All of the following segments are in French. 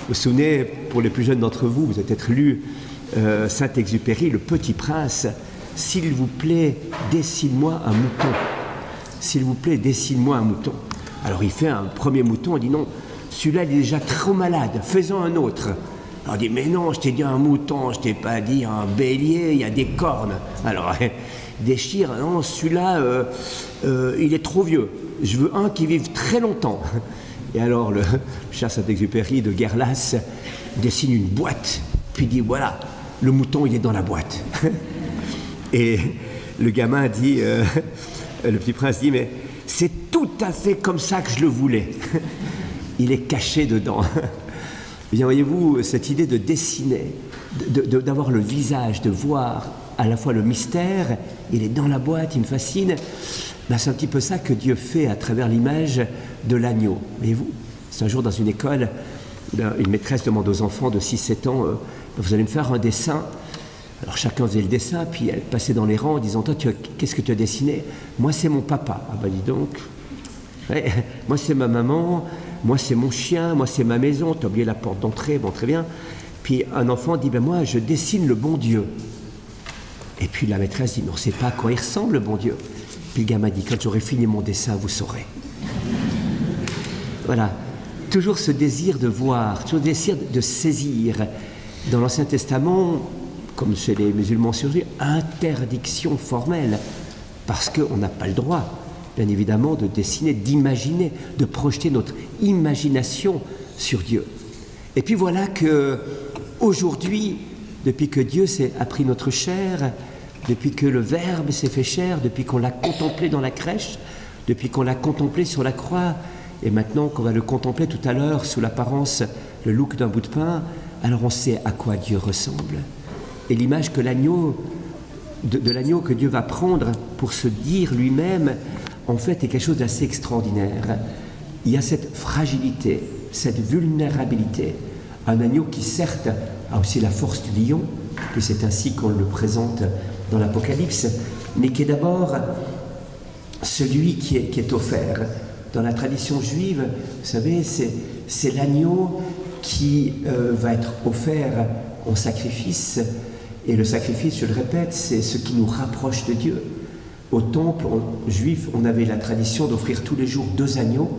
vous souvenez, pour les plus jeunes d'entre vous, vous avez peut-être lu Saint-Exupéry, Le Petit Prince. S'il vous plaît, dessine-moi un mouton. S'il vous plaît, dessine-moi un mouton. Alors il fait un premier mouton, il dit non, celui-là il est déjà trop malade, faisons un autre. Alors il dit mais non, je t'ai dit un mouton, je t'ai pas dit un bélier, il y a des cornes. Alors il déchire, non, celui-là il est trop vieux, je veux un qui vive très longtemps. Et alors le cher Saint-Exupéry de Guerlas dessine une boîte, puis dit voilà, le mouton il est dans la boîte. Et le gamin dit, le petit prince dit mais c'est tout à fait comme ça que je le voulais. Il est caché dedans. Eh bien, voyez-vous, cette idée de dessiner, d'avoir le visage, de voir à la fois le mystère, il est dans la boîte, il me fascine. Ben, c'est un petit peu ça que Dieu fait à travers l'image de l'agneau. Voyez-vous, c'est un jour dans une école, une maîtresse demande aux enfants de 6-7 ans, vous allez me faire un dessin. Alors chacun faisait le dessin, puis elle passait dans les rangs en disant « Toi, qu'est-ce que tu as dessiné ?»« Moi, c'est mon papa. » Ah ben dis donc. Ouais, moi, c'est ma maman. Moi, c'est mon chien. Moi, c'est ma maison. Tu as oublié la porte d'entrée. Bon, très bien. Puis un enfant dit « Ben moi, je dessine le bon Dieu. » Et puis la maîtresse dit « Mais on ne sait pas à quoi il ressemble, le bon Dieu. » Puis le gamin dit « Quand j'aurai fini mon dessin, vous saurez. » Voilà. Toujours ce désir de voir, toujours ce désir de saisir. Dans l'Ancien Testament, comme chez les musulmans surgis, interdiction formelle, parce qu'on n'a pas le droit, bien évidemment, de dessiner, d'imaginer, de projeter notre imagination sur Dieu. Et puis voilà que aujourd'hui, depuis que Dieu a pris notre chair, depuis que le Verbe s'est fait chair, depuis qu'on l'a contemplé dans la crèche, depuis qu'on l'a contemplé sur la croix, et maintenant qu'on va le contempler tout à l'heure sous l'apparence, le look d'un bout de pain, alors on sait à quoi Dieu ressemble. Et l'image que l'agneau, de l'agneau que Dieu va prendre pour se dire lui-même, en fait, est quelque chose d'assez extraordinaire. Il y a cette fragilité, cette vulnérabilité. Un agneau qui, certes, a aussi la force du lion, puis c'est ainsi qu'on le présente dans l'Apocalypse, mais qui est d'abord celui qui est offert. Dans la tradition juive, vous savez, c'est l'agneau qui va être offert en sacrifice. Et le sacrifice, je le répète, c'est ce qui nous rapproche de Dieu. Au temple juif, on avait la tradition d'offrir tous les jours 2 agneaux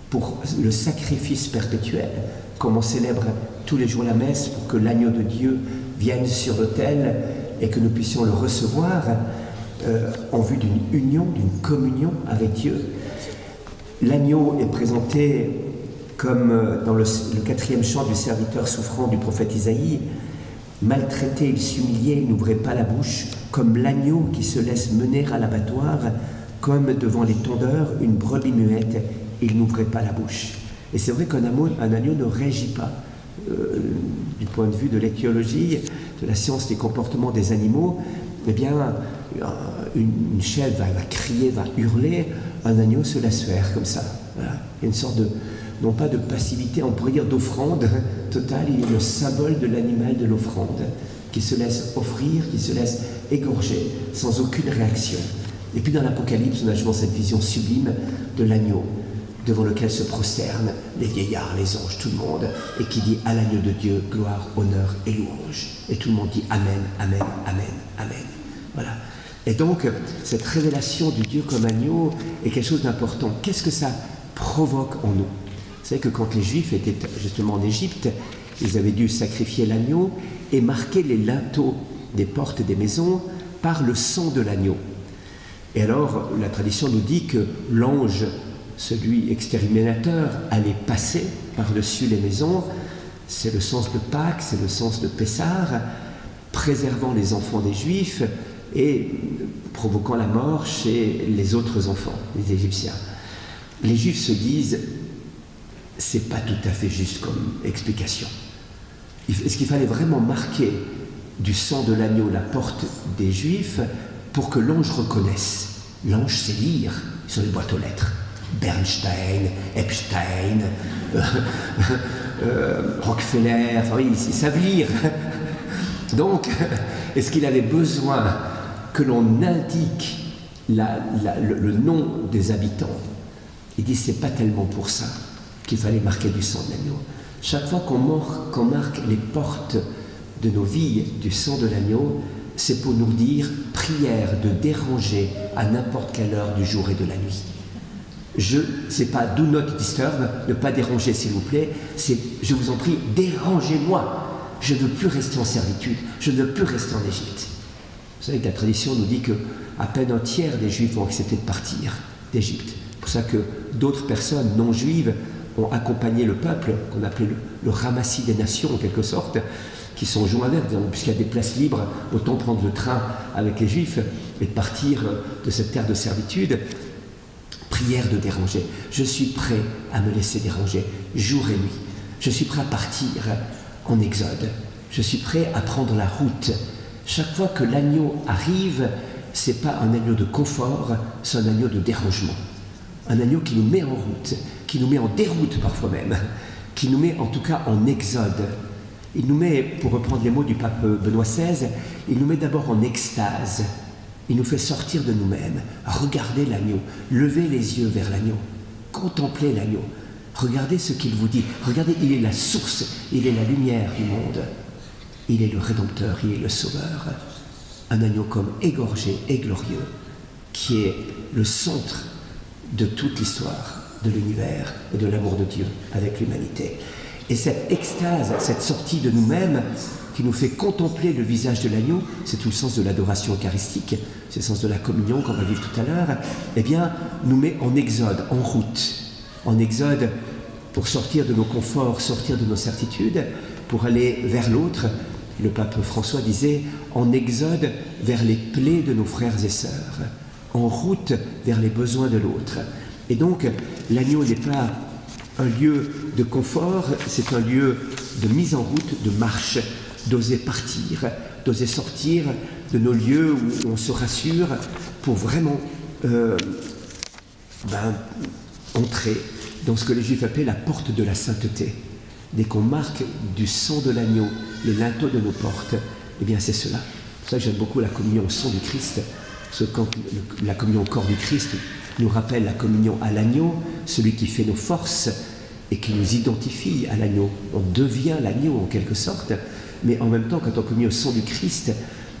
pour le sacrifice perpétuel, comme on célèbre tous les jours la messe pour que l'agneau de Dieu vienne sur l'autel et que nous puissions le recevoir en vue d'une union, d'une communion avec Dieu. L'agneau est présenté comme dans le 4e chant du serviteur souffrant du prophète Isaïe. Maltraité, il s'humiliait, il n'ouvrait pas la bouche, comme l'agneau qui se laisse mener à l'abattoir, comme devant les tondeurs, une brebis muette, il n'ouvrait pas la bouche. Et c'est vrai qu'un agneau ne réagit pas. Du point de vue de l'étiologie, de la science des comportements des animaux, eh bien, une chèvre va crier, va hurler, un agneau se laisse faire comme ça. Voilà. Il y a une sorte de, non pas de passivité, on pourrait dire d'offrande totale, il est le symbole de l'animal de l'offrande, qui se laisse offrir, qui se laisse égorger, sans aucune réaction. Et puis dans l'Apocalypse, on a justement cette vision sublime de l'agneau, devant lequel se prosternent les vieillards, les anges, tout le monde, et qui dit à l'agneau de Dieu, gloire, honneur et louange. Et tout le monde dit Amen, Amen, Amen, Amen. Voilà. Et donc, cette révélation du Dieu comme agneau est quelque chose d'important. Qu'est-ce que ça provoque en nous? Vous savez que quand les Juifs étaient justement en Égypte, ils avaient dû sacrifier l'agneau et marquer les linteaux des portes des maisons par le sang de l'agneau. Et alors, la tradition nous dit que l'ange, celui exterminateur, allait passer par-dessus les maisons. C'est le sens de Pâques, c'est le sens de Pessah, préservant les enfants des Juifs et provoquant la mort chez les autres enfants, les Égyptiens. Les Juifs se disent, c'est pas tout à fait juste comme explication. Est-ce qu'il fallait vraiment marquer du sang de l'agneau la porte des Juifs pour que l'ange reconnaisse? L'ange sait lire sur les boîtes aux lettres. Bernstein, Epstein, Rockefeller, enfin oui, ils savent lire. Donc, est-ce qu'il avait besoin que l'on indique le nom des habitants? Il dit, c'est pas tellement pour ça qu'il fallait marquer du sang de l'agneau. Chaque fois qu'on marque les portes de nos vies du sang de l'agneau, c'est pour nous dire prière de déranger à n'importe quelle heure du jour et de la nuit. C'est pas do not disturb, ne pas déranger s'il vous plaît, c'est je vous en prie, dérangez-moi. Je ne veux plus rester en servitude, je ne veux plus rester en Égypte. Vous savez que la tradition nous dit qu'à peine un tiers des Juifs ont accepté de partir d'Égypte. C'est pour ça que d'autres personnes non juives ont accompagné le peuple, qu'on appelait le ramassis des nations en quelque sorte, qui sont joints avec, puisqu'il y a des places libres, autant prendre le train avec les Juifs et partir de cette terre de servitude. Prière de déranger. Je suis prêt à me laisser déranger, jour et nuit. Je suis prêt à partir en exode. Je suis prêt à prendre la route. Chaque fois que l'agneau arrive, ce n'est pas un agneau de confort, c'est un agneau de dérangement. Un agneau qui nous met en route, qui nous met en déroute parfois même, qui nous met en tout cas en exode. Il nous met, pour reprendre les mots du pape Benoît XVI, il nous met d'abord en extase. Il nous fait sortir de nous-mêmes, regarder l'agneau, lever les yeux vers l'agneau, contempler l'agneau, regardez ce qu'il vous dit. Regardez, il est la source, il est la lumière du monde. Il est le Rédempteur, il est le Sauveur. Un agneau comme égorgé et glorieux, qui est le centre de toute l'histoire de l'univers et de l'amour de Dieu avec l'humanité. Et cette extase, cette sortie de nous-mêmes, qui nous fait contempler le visage de l'agneau, c'est tout le sens de l'adoration eucharistique, c'est le sens de la communion qu'on va vivre tout à l'heure, eh bien, nous met en exode, en route. En exode pour sortir de nos conforts, sortir de nos certitudes, pour aller vers l'autre. Le pape François disait, en exode vers les plaies de nos frères et sœurs, en route vers les besoins de l'autre. Et donc, l'agneau n'est pas un lieu de confort, c'est un lieu de mise en route, de marche, d'oser partir, d'oser sortir de nos lieux où on se rassure pour vraiment entrer dans ce que les Juifs appellent la porte de la sainteté. Dès qu'on marque du sang de l'agneau les linteaux de nos portes, eh bien c'est cela. C'est pour ça que j'aime beaucoup la communion au sang du Christ, parce que quand la communion au corps du Christ nous rappelle la communion à l'agneau, celui qui fait nos forces et qui nous identifie à l'agneau. On devient l'agneau en quelque sorte, mais en même temps, quand on communie au sang du Christ,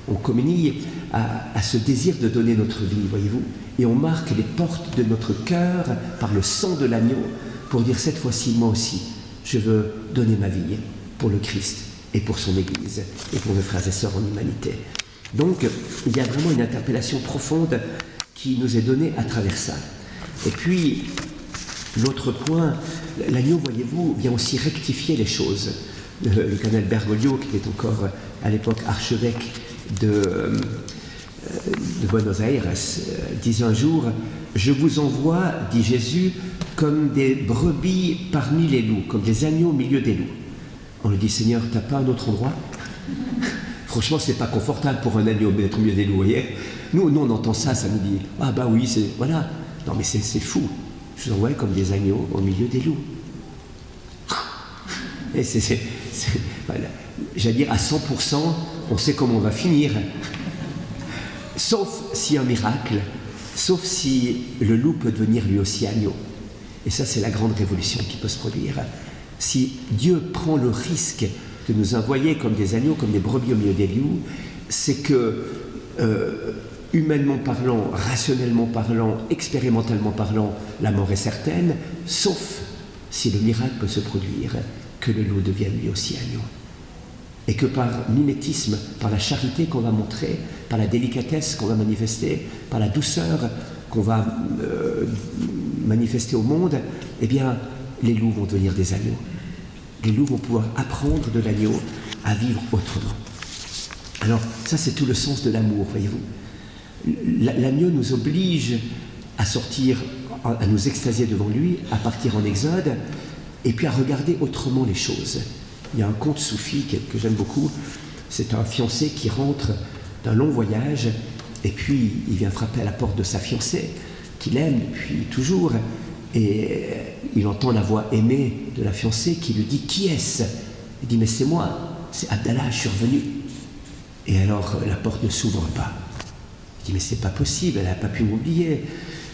on communie à ce désir de donner notre vie, voyez-vous, et on marque les portes de notre cœur par le sang de l'agneau pour dire cette fois-ci, moi aussi, je veux donner ma vie pour le Christ et pour son Église et pour mes frères et sœurs en humanité. Donc, il y a vraiment une interpellation profonde qui nous est donnée à travers ça. Et puis, l'autre point, l'agneau, voyez-vous, vient aussi rectifier les choses. Le cardinal Bergoglio, qui était encore à l'époque archevêque de Buenos Aires, disait un jour « Je vous envoie, dit Jésus, comme des brebis parmi les loups, comme des agneaux au milieu des loups. » On lui dit « Seigneur, t'as pas un autre endroit ?» Franchement, c'est pas confortable pour un agneau d'être au milieu des loups, vous voyez. Nous, on entend ça, ça nous dit « Ah bah oui, c'est... voilà. » Non mais c'est fou. Je vous envoie comme des agneaux au milieu des loups. Et voilà. J'allais dire à 100%, on sait comment on va finir. Sauf s'il y a un miracle, sauf si le loup peut devenir lui aussi agneau. Et ça, c'est la grande révolution qui peut se produire. Si Dieu prend le risque de nous envoyer comme des agneaux, comme des brebis au milieu des loups, c'est que, humainement parlant, rationnellement parlant, expérimentalement parlant, la mort est certaine, sauf si le miracle peut se produire, que le loup devienne lui aussi agneau. Et que par mimétisme, par la charité qu'on va montrer, par la délicatesse qu'on va manifester, par la douceur qu'on va manifester au monde, eh bien, les loups vont devenir des agneaux. Les loups vont pouvoir apprendre de l'agneau à vivre autrement. Alors, ça, c'est tout le sens de l'amour, voyez-vous. L'agneau nous oblige à sortir, à nous extasier devant lui, à partir en exode, et puis à regarder autrement les choses. Il y a un conte soufi que j'aime beaucoup, c'est un fiancé qui rentre d'un long voyage, et puis il vient frapper à la porte de sa fiancée, qu'il aime depuis toujours, et il entend la voix aimée de la fiancée qui lui dit « Qui est-ce » Il dit « Mais c'est moi, c'est Abdallah, je suis revenu. » Et alors la porte ne s'ouvre pas. Il dit « Mais c'est pas possible, elle n'a pas pu m'oublier,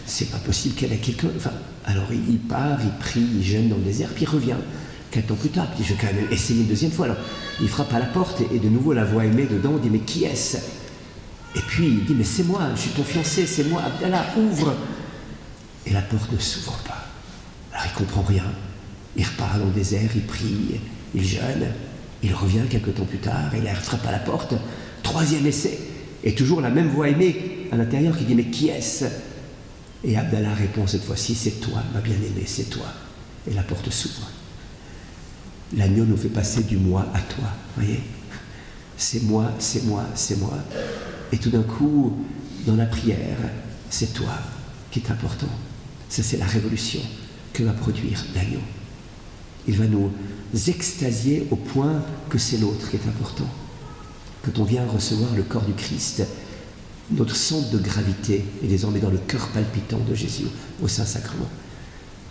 c'est pas possible qu'elle ait quelqu'un... » Enfin, alors il part, il prie, il jeûne dans le désert, puis il revient. Quelques temps plus tard, il dit, je vais quand même essayer une deuxième fois. Alors, il frappe à la porte et de nouveau la voix émet dedans, dit, mais qui est-ce? Et puis il dit, mais c'est moi, je suis ton fiancé, c'est moi, Abdallah, ouvre. Et la porte ne s'ouvre pas. Alors il ne comprend rien. Il repart dans le désert, il prie, il jeûne, il revient quelques temps plus tard, et il frappe à la porte, troisième essai. Et toujours la même voix aimée à l'intérieur qui dit, mais qui est-ce? Et Abdallah répond cette fois-ci, c'est toi, ma bien-aimée, c'est toi. Et la porte s'ouvre. L'agneau nous fait passer du moi à toi, voyez? C'est moi, c'est moi, c'est moi. Et tout d'un coup, dans la prière, c'est toi qui est important. Ça, c'est la révolution que va produire l'agneau. Il va nous extasier au point que c'est l'autre qui est important. Quand on vient recevoir le corps du Christ, notre centre de gravité est désormais dans le cœur palpitant de Jésus au Saint-Sacrement,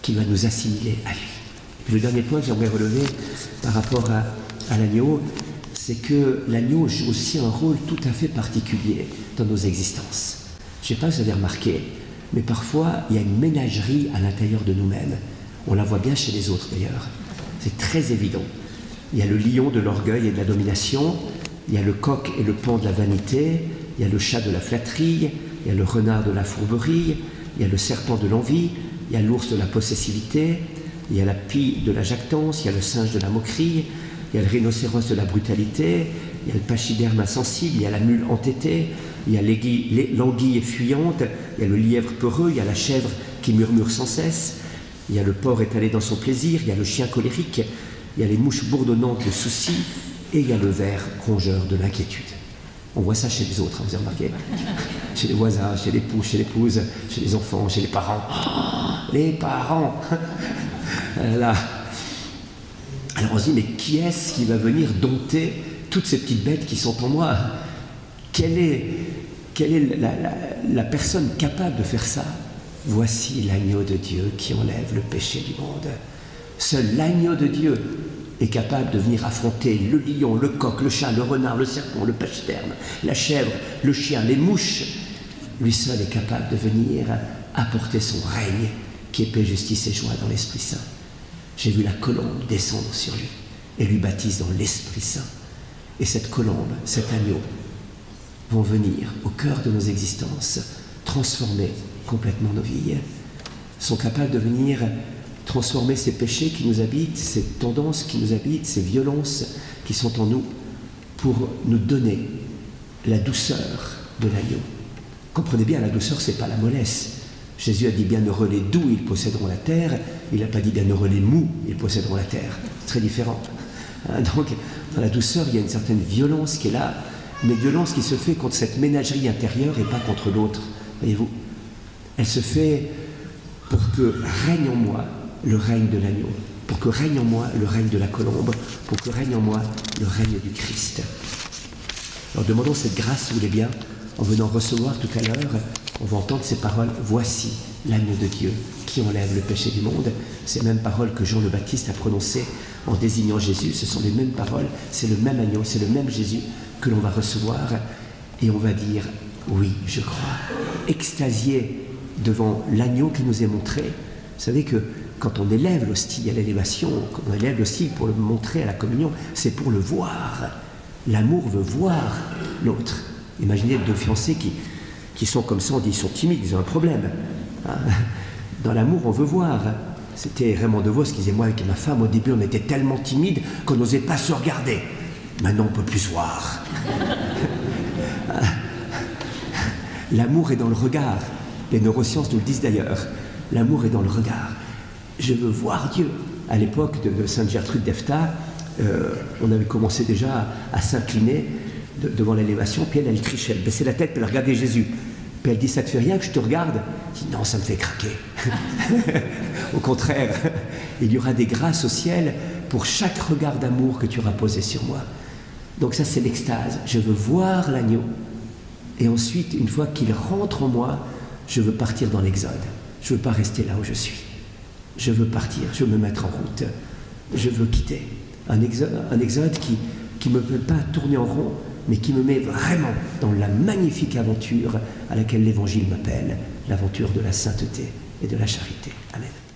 qui va nous assimiler à lui. Et puis le dernier point que j'aimerais relever par rapport à l'agneau, c'est que l'agneau joue aussi un rôle tout à fait particulier dans nos existences. Je ne sais pas si vous avez remarqué, mais parfois il y a une ménagerie à l'intérieur de nous-mêmes. On la voit bien chez les autres d'ailleurs. C'est très évident. Il y a le lion de l'orgueil et de la domination, il y a le coq et le paon de la vanité, il y a le chat de la flatterie, il y a le renard de la fourberie, il y a le serpent de l'envie, il y a l'ours de la possessivité, il y a la pie de la jactance, il y a le singe de la moquerie, il y a le rhinocéros de la brutalité, il y a le pachyderme insensible, il y a la mule entêtée, il y a l'anguille fuyante, il y a le lièvre peureux, il y a la chèvre qui murmure sans cesse, il y a le porc étalé dans son plaisir, il y a le chien colérique, il y a les mouches bourdonnantes de soucis, et il y a le ver rongeur de l'inquiétude. On voit ça chez les autres, hein, vous avez remarqué? Chez les voisins, chez l'époux, chez l'épouse, chez les enfants, chez les parents. Oh, les parents. Là. Alors on se dit, mais qui est-ce qui va venir dompter toutes ces petites bêtes qui sont en moi? Quelle est la personne capable de faire ça? Voici l'agneau de Dieu qui enlève le péché du monde. Seul l'agneau de Dieu est capable de venir affronter le lion, le coq, le chat, le renard, le serpent, le pachyderme, la chèvre, le chien, les mouches. Lui seul est capable de venir apporter son règne, qui est paix, justice et joie dans l'Esprit Saint. J'ai vu la colombe descendre sur lui et lui baptise dans l'Esprit Saint. Et cette colombe, cet agneau, vont venir au cœur de nos existences, transformer complètement nos vies, sont capables de venir transformer ces péchés qui nous habitent, ces tendances qui nous habitent, ces violences qui sont en nous, pour nous donner la douceur de l'agneau. Comprenez bien, la douceur, ce n'est pas la mollesse. Jésus a dit bienheureux les doux, ils posséderont la terre. Il n'a pas dit bienheureux les mous, ils posséderont la terre. C'est très différent. Donc, dans la douceur, il y a une certaine violence qui est là, mais violence qui se fait contre cette ménagerie intérieure et pas contre l'autre. Voyez-vous, elle se fait pour que règne en moi le règne de l'agneau, pour que règne en moi le règne de la colombe, pour que règne en moi le règne du Christ. Alors demandons cette grâce, si vous voulez bien, en venant recevoir tout à l'heure, on va entendre ces paroles, voici l'agneau de Dieu qui enlève le péché du monde. Ces mêmes paroles que Jean le Baptiste a prononcées en désignant Jésus, ce sont les mêmes paroles, c'est le même agneau, c'est le même Jésus que l'on va recevoir, et on va dire, oui, je crois, extasié devant l'agneau qui nous est montré. Vous savez que quand on élève l'hostie à l'élévation, quand on élève l'hostie pour le montrer à la communion, c'est pour le voir. L'amour veut voir l'autre. Imaginez deux fiancés qui sont comme ça, on dit ils sont timides, ils ont un problème. Dans l'amour, on veut voir. C'était Raymond DeVos qui disait, moi avec ma femme, au début, on était tellement timides qu'on n'osait pas se regarder. Maintenant, on ne peut plus se voir. L'amour est dans le regard. Les neurosciences nous le disent d'ailleurs. L'amour est dans le regard. Je veux voir Dieu. À l'époque de Sainte Gertrude d'Efta, on avait commencé déjà à s'incliner devant l'élévation, puis elle trichait, elle baissait la tête, puis elle regardait Jésus. Puis elle dit, ça te fait rien que je te regarde? Je dis, non, ça me fait craquer. Au contraire, il y aura des grâces au ciel pour chaque regard d'amour que tu auras posé sur moi. Donc ça, c'est l'extase. Je veux voir l'agneau. Et ensuite, une fois qu'il rentre en moi, je veux partir dans l'exode. Je ne veux pas rester là où je suis. Je veux partir, je veux me mettre en route. Je veux quitter. Un exode qui ne me fait pas tourner en rond, mais qui me met vraiment dans la magnifique aventure à laquelle l'Évangile m'appelle, l'aventure de la sainteté et de la charité. Amen.